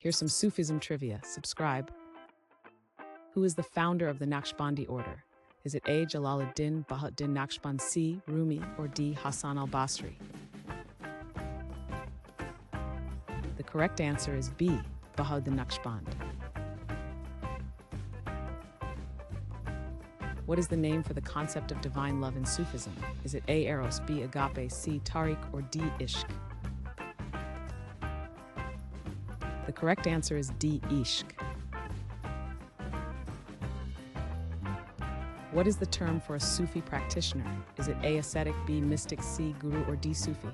Here's some Sufism trivia. Subscribe. Who is the founder of the Naqshbandi order? Is it A. Jalaluddin Bahauddin Naqshband, C. Rumi, or D. Hassan al-Basri? The correct answer is B. Bahauddin Naqshband. What is the name for the concept of divine love in Sufism? Is it A. Eros, B. Agape, C. Tariq, or D. Ishq? The correct answer is D. Ishq. What is the term for a Sufi practitioner? Is it A. ascetic, B. mystic, C. guru, or D. Sufi?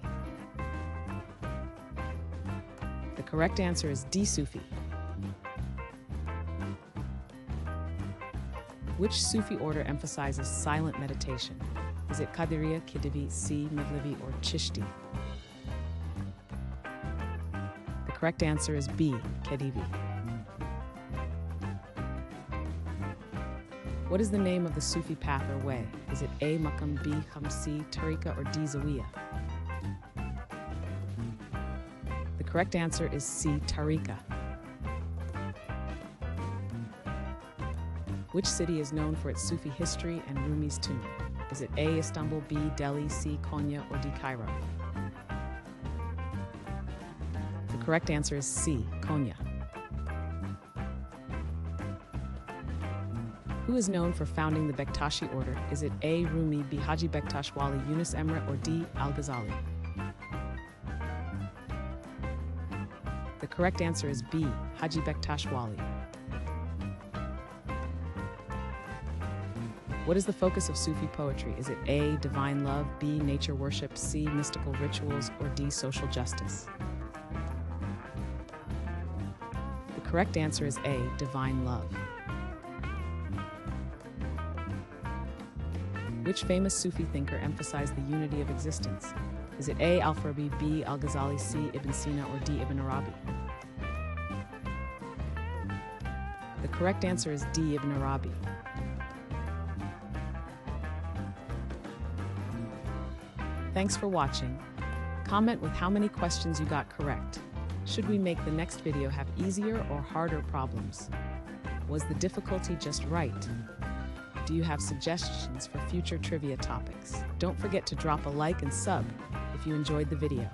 The correct answer is D. Sufi. Which Sufi order emphasizes silent meditation? Is it Qadiriya, Khedivi, C. Mevlevi, or Chishti? The correct answer is B. Khedivi. What is the name of the Sufi path or way? Is it A. Maqam, B. Khamsi, Tariqa, or D. Zawiya? The correct answer is C. Tariqa. Which city is known for its Sufi history and Rumi's tomb? Is it A. Istanbul, B. Delhi, C. Konya, or D. Cairo? The correct answer is C. Konya. Who is known for founding the Bektashi order? Is it A. Rumi, B. Haji Bektash Wali, Yunus Emre, or D. Al-Ghazali? The correct answer is B. Haji Bektash Wali. What is the focus of Sufi poetry? Is it A. divine love, B. nature worship, C. mystical rituals, or D. social justice? The correct answer is A. divine love. Which famous Sufi thinker emphasized the unity of existence? Is it A. Al-Farabi, B. Al-Ghazali, C. Ibn Sina, or D. Ibn Arabi? The correct answer is D. Ibn Arabi. Thanks for watching. Comment with how many questions you got correct. Should we make the next video have easier or harder problems? Was the difficulty just right? Do you have suggestions for future trivia topics? Don't forget to drop a like and sub if you enjoyed the video.